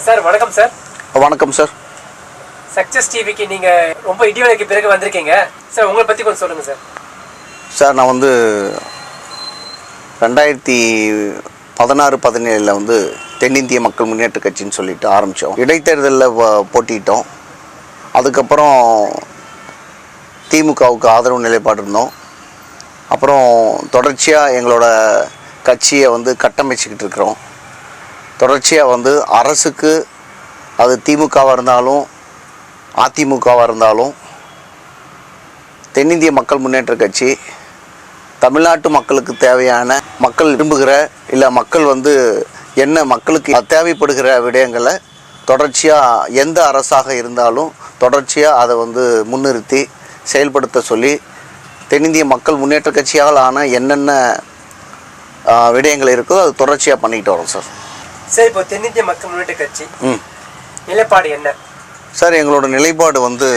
Sir வணக்கம் sir. வணக்கம் sir. Success டிவிக்கு நீங்க ரொம்ப இடியோலைக்கு பிறகு வந்திருக்கீங்க சார். உங்களை பத்தி கொஞ்சம் சொல்லுங்க சார். சார் நான் வந்து 2016-17 வந்து தென்னிந்திய மக்கள் முன்னேற்ற கட்சின்னு சொல்லிட்டு ஆரம்பித்தோம். இடைத்தேர்தலில் போட்டிட்டோம். அதுக்கப்புறம் திமுகவுக்கு ஆதரவு நிலைப்பாடு இருந்தோம். அப்புறம் தொடர்ச்சியாக எங்களோட கட்சியை வந்து கட்டமைச்சிக்கிட்டு இருக்கிறோம். தொடர்ச்சியாக வந்து அரசுக்கு அது திமுகவாக இருந்தாலும் அதிமுகவாக இருந்தாலும் தென்னிந்திய மக்கள் முன்னேற்ற கட்சி தமிழ்நாட்டு மக்களுக்கு தேவையான மக்கள் விரும்புகிற இல்லை மக்கள் வந்து என்ன மக்களுக்கு தேவைப்படுகிற விடயங்களை தொடர்ச்சியாக எந்த அரசாக இருந்தாலும் தொடர்ச்சியாக அதை வந்து முன்னிறுத்தி செயல்படுத்த சொல்லி தென்னிந்திய மக்கள் முன்னேற்ற கட்சியால் ஆன என்னென்ன விடயங்கள் இருக்கோ அது தொடர்ச்சியாக பண்ணிக்கிட்டு வரோம் சார். சார் இப்போ தென்னிந்திய மக்கள் முன்னேற்ற கட்சி நிலைப்பாடு என்ன சார்? எங்களோட நிலைப்பாடு வந்து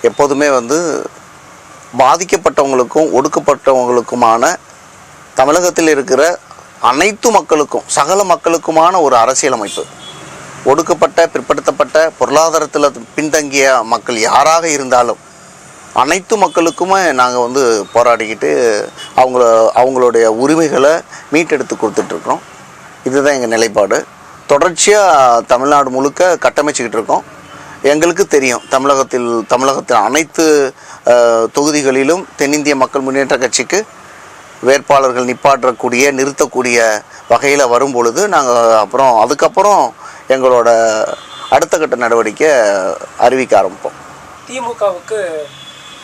எப்போதுமே வந்து பாதிக்கப்பட்டவங்களுக்கும் ஒடுக்கப்பட்டவங்களுக்குமான தமிழகத்தில் இருக்கிற அனைத்து மக்களுக்கும் சகல மக்களுக்குமான ஒரு அரசியலமைப்பு. ஒடுக்கப்பட்ட பிற்படுத்தப்பட்ட பொருளாதாரத்தில் பின்தங்கிய மக்கள் யாராக இருந்தாலும் அனைத்து மக்களுக்குமே நாங்கள் வந்து போராடிக்கிட்டு அவங்களுடைய உரிமைகளை மீட்டெடுத்து கொடுத்துட்ருக்குறோம். இதுதான் எங்கள் நிலைப்பாடு. தொடர்ச்சியாக தமிழ்நாடு முழுக்க கட்டமைச்சிக்கிட்டு இருக்கோம். எங்களுக்கு தெரியும் தமிழகத்தில் அனைத்து தொகுதிகளிலும் தென்னிந்திய மக்கள் முன்னேற்ற கட்சிக்கு வேட்பாளர்கள் நிறுத்தக்கூடிய வகையில் வரும் பொழுது நாங்கள் அதுக்கப்புறம் எங்களோட அடுத்த கட்ட நடவடிக்கை அறிவிக்க ஆரம்பிப்போம். திமுகவுக்கு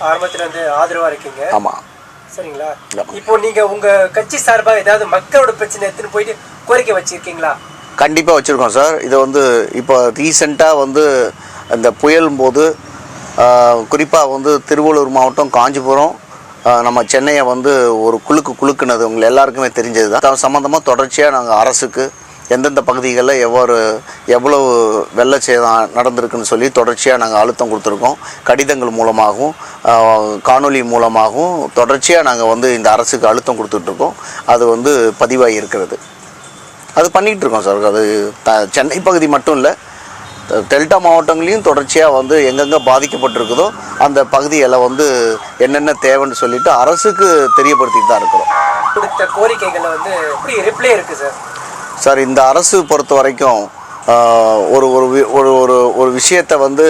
ஆரம்பத்தில் வந்து ஆதரவாக இருக்கீங்க. ஆமாம், சரிங்களா? இப்போ நீங்கள் உங்கள் கட்சி சார்பாக ஏதாவது மக்களோட பிரச்சனை எடுத்துன்னு போயிட்டு கோரிக்கை வச்சுருக்கீங்களா? கண்டிப்பாக வச்சுருக்கோம் சார். இதை வந்து இப்போ ரீசெண்டாக வந்து இந்த புயல் போது குறிப்பாக வந்து திருவள்ளூர் மாவட்டம் காஞ்சிபுரம் நம்ம சென்னையை வந்து ஒரு குலுக்குனது உங்களை எல்லாருக்குமே தெரிஞ்சது தான். சம்மந்தமாக தொடர்ச்சியாக நாங்கள் அரசுக்கு எந்தெந்த பகுதிகளில் எவ்வளவு வெள்ள சேதம் நடந்திருக்குன்னு சொல்லி தொடர்ச்சியாக நாங்கள் அழுத்தம் கொடுத்துருக்கோம். கடிதங்கள் மூலமாகவும் காணொலி மூலமாகவும் தொடர்ச்சியாக நாங்கள் வந்து இந்த அரசுக்கு அழுத்தம் கொடுத்துட்ருக்கோம். அது வந்து பதிவாகி இருக்கிறது. அது பண்ணிகிட்ருக்கோம் சார். அது சென்னை பகுதி மட்டும் இல்லை, டெல்டா மாவட்டங்களையும் தொடர்ச்சியாக வந்து எங்கெங்கே பாதிக்கப்பட்டிருக்குதோ அந்த பகுதியில் வந்து என்னென்ன தேவைன்னு சொல்லிட்டு அரசுக்கு தெரியப்படுத்திட்டு தான் இருக்கிறோம். கொடுத்த கோரிக்கைகளை வந்து எப்படி ரிப்ளை இருக்குது சார்? சார், இந்த அரசு பொறுத்த வரைக்கும் ஒரு ஒரு ஒரு விஷயத்தை வந்து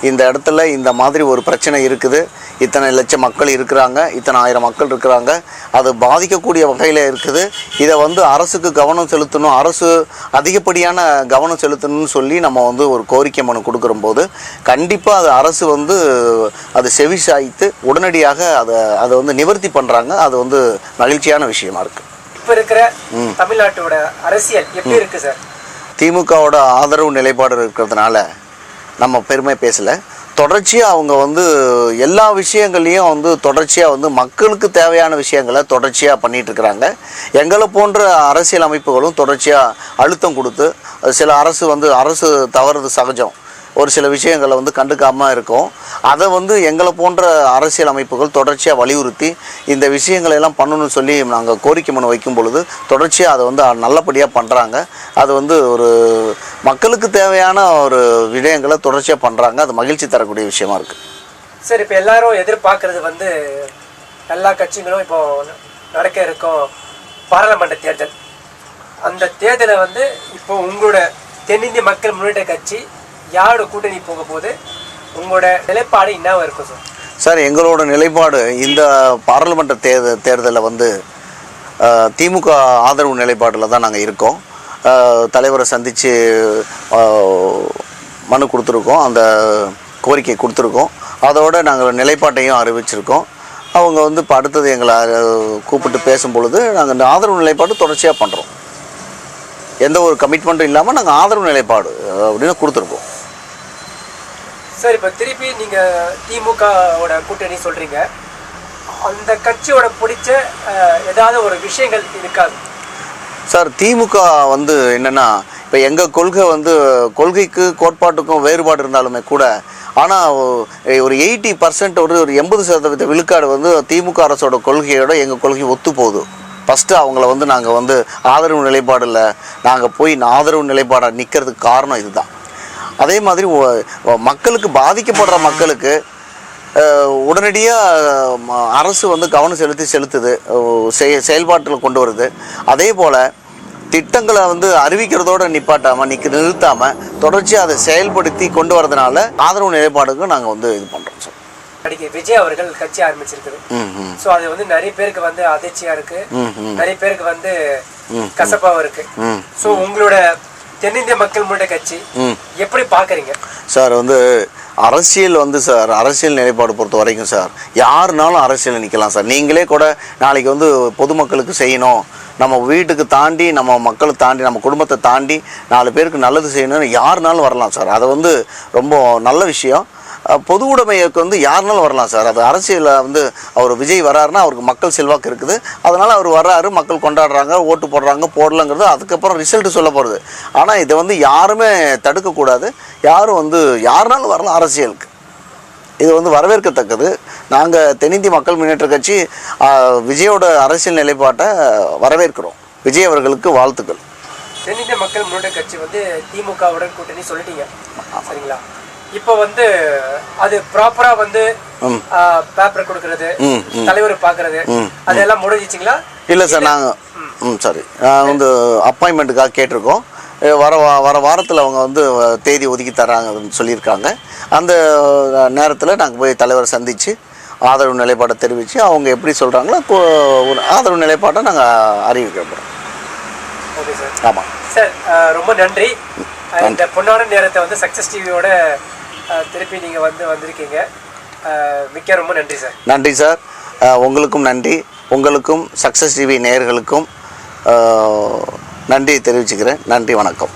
இந்த இடத்துல இந்த மாதிரி ஒரு பிரச்சனை இருக்குது, இத்தனை லட்சம் மக்கள் இருக்கிறாங்க, இத்தனை ஆயிரம் மக்கள் இருக்கிறாங்க, அது பாதிக்கக்கூடிய வகையில் இருக்குது, இதை வந்து அரசுக்கு கவனம் செலுத்தணும், அரசு அதிகப்படியான கவனம் செலுத்தணும்னு சொல்லி நம்ம வந்து ஒரு கோரிக்கை மனு கொடுக்குறம்போது கண்டிப்பாக அது அரசு வந்து அது செவி சாய்த்து உடனடியாக அதை வந்து நிவர்த்தி பண்ணுறாங்க. அது வந்து மகிழ்ச்சியான விஷயமா இருக்குது. இப்போ இருக்கிற தமிழ்நாட்டோட அரசியல் எப்படி இருக்கு சார்? திமுகவோட ஆதரவு நிலைப்பாடு இருக்கிறதுனால நம்ம பெருமை பேசலை. தொடர்ச்சியாக அவங்க வந்து எல்லா விஷயங்கள்லையும் வந்து தொடர்ச்சியாக வந்து மக்களுக்கு தேவையான விஷயங்களை தொடர்ச்சியாக பண்ணிகிட்ருக்குறாங்க. எங்களை போன்ற அரசியல் அமைப்புகளும் தொடர்ச்சியாக அழுத்தம் கொடுத்து சில அரசு தவறுது சகஜம், ஒரு சில விஷயங்களை வந்து கண்டுக்காமல் இருக்கும். அதை வந்து எங்களை போன்ற அரசியல் அமைப்புகள் தொடர்ச்சியாக வலியுறுத்தி இந்த விஷயங்களெல்லாம் பண்ணணும்னு சொல்லி நாங்கள் கோரிக்கை மனு வைக்கும் பொழுது தொடர்ச்சியாக அதை வந்து நல்லபடியாக பண்ணுறாங்க. அது வந்து ஒரு மக்களுக்கு தேவையான ஒரு விடயங்களை தொடர்ச்சியாக பண்ணுறாங்க. அது மகிழ்ச்சி தரக்கூடிய விஷயமா இருக்குது. சார், இப்போ எல்லாரும் எதிர்பார்க்கறது வந்து எல்லா கட்சிகளும் இப்போ நடக்க இருக்கும் பாராளுமன்ற தேர்தல். அந்த தேர்தலை வந்து இப்போ உங்களோட தென்னிந்திய மக்கள் முன்னேற்ற கட்சி யாரோட கூட்டணி போக போது உங்களோட நிலைப்பாடு என்னவா இருக்கும் சார்? சார், எங்களோட நிலைப்பாடு இந்த பாராளுமன்ற தேர்தலில் வந்து திமுக ஆதரவு நிலைப்பாட்டில் தான் நாங்கள் இருக்கோம். தலைவரை சந்தித்து மனு கொடுத்துருக்கோம், அந்த கோரிக்கை கொடுத்துருக்கோம். அதோடு நாங்கள் நிலைப்பாட்டையும் அறிவிச்சிருக்கோம். அவங்க வந்து இப்போ அடுத்தது எங்களை கூப்பிட்டு பேசும் பொழுது நாங்கள் ஆதரவு நிலைப்பாடு தொடர்ச்சியாக பண்ணுறோம். எந்த ஒரு கமிட்மெண்ட்டும் இல்லாமல் நாங்கள் ஆதரவு நிலைப்பாடு அப்படின்னு கொடுத்துருக்கோம். சார், இப்போ திருப்பி நீங்கள் திமுகவோட கூட்டணி சொல்கிறீங்க, அந்த கட்சியோட பிடிச்ச ஏதாவது ஒரு விஷயங்கள் இருக்காது சார்? திமுக வந்து என்னென்னா, இப்போ எங்கள் கொள்கை வந்து கொள்கைக்கு கோட்பாட்டுக்கும் வேறுபாடு இருந்தாலுமே கூட, ஆனால் ஒரு 80% ஒரு 80% விழுக்காடு வந்து திமுக அரசோட கொள்கையோட எங்கள் கொள்கை ஒத்து போகுது. ஃபஸ்ட்டு அவங்கள வந்து நாங்கள் வந்து ஆதரவு நிலைப்பாடில் நாங்கள் போய் ஆதரவு நிலைப்பாடாக நிற்கிறதுக்கு காரணம் இதுதான். அதே மாதிரி மக்களுக்கு பாதிக்கப்படுற மக்களுக்கு உடனடியாக அரசு வந்து கவனம் செலுத்துது, செயல்பாட்டில் கொண்டு வருது. அதே போல் திட்டங்களை வந்து அறிவிக்கிறதோடு நிறுத்தாமல் தொடர்ச்சியாக அதை செயல்படுத்தி கொண்டு வரதுனால ஆதரவு நிலைப்பாடுக்கு நாங்கள் வந்து இது பண்ணுறோம் சார். நடிகை விஜய் அவர்கள் கட்சி ஆரம்பிச்சிருக்குது. ஸோ அது வந்து நிறைய பேருக்கு வந்து அதிர்ச்சியா இருக்கு, நிறைய பேருக்கு வந்து கசப்பாவும் இருக்கு. ஸோ உங்களோட தென்னிந்திய மக்கள் முன்னேற்ற கட்சி எப்படி பாக்குறீங்க சார்? வந்து அரசியல் வந்து சார், அரசியல் நிலைப்பாடு பொறுத்த வரைக்கும் சார், யாருனாலும் அரசியல் நிற்கலாம் சார். நீங்களே கூட நாளைக்கு வந்து பொதுமக்களுக்கு செய்யணும், நம்ம வீட்டுக்கு தாண்டி, நம்ம மக்களை தாண்டி, நம்ம குடும்பத்தை தாண்டி 4 பேருக்கு நல்லது செய்யணும்னு யாருனாலும் வரலாம் சார். அது வந்து ரொம்ப நல்ல விஷயம். பொது உடைமைக்கு வந்து யாருனாலும் வரலாம் சார். அது அரசியலில் வந்து அவர் விஜய் வர்றாருன்னா அவருக்கு மக்கள் செல்வாக்கு இருக்குது, அதனால் அவர் வர்றாரு, மக்கள் கொண்டாடுறாங்க, ஓட்டு போடுறாங்க, போடலங்கிறது அதுக்கப்புறம் ரிசல்ட்டு சொல்ல போகிறது. ஆனால் இதை வந்து யாருமே தடுக்கக்கூடாது. யாரும் வந்து யாருனாலும் வரலாம் அரசியலுக்கு. இது வந்து வரவேற்கத்தக்கது. நாங்கள் தென்னிந்திய மக்கள் முன்னேற்ற கட்சி விஜயோட அரசியல் நிலைப்பாட்டை வரவேற்கிறோம். விஜய் அவர்களுக்கு வாழ்த்துக்கள். தென்னிந்திய மக்கள் முன்னேற்ற கட்சி வந்து திமுகவுடன் கூட்டணி சொல்லிட்டீங்க, சரிங்களா? இப்போ வந்து அது ப்ராப்பரா வந்து பேப்பர் கொடுக்கறது, தலைவர் பார்க்கறது அதெல்லாம் முடிஞ்சிச்சிங்களா? இல்லை சார், நாங்கள் சரி வந்து அப்பாயின்மெண்ட்டுக்காக கேட்டிருக்கோம். வர வாரத்தில் அவங்க வந்து தேதி ஒதுக்கி தராங்கன்னு சொல்லியிருக்காங்க. அந்த நேரத்தில் நாங்கள் போய் தலைவரை சந்தித்து ஆதரவு நிலைப்பாட்டை தெரிவித்து அவங்க எப்படி சொல்கிறாங்களோ ஆதரவு நிலைப்பாட்டை நாங்கள் அறிவிக்கப்போகிறோம். Okay sir. ஆமாம் சார், ரொம்ப நன்றி. இந்த பொன்னான நேரத்தை வந்து சக்ஸஸ் டிவியோட திருப்பி நீங்கள் வந்திருக்கீங்க. மிக்க ரொம்ப நன்றி சார். நன்றி சார். உங்களுக்கும் நன்றி. உங்களுக்கும் சக்ஸஸ் டிவி நேயர்களுக்கும் நன்றி தெரிவிச்சுக்கிறேன். நன்றி, வணக்கம்.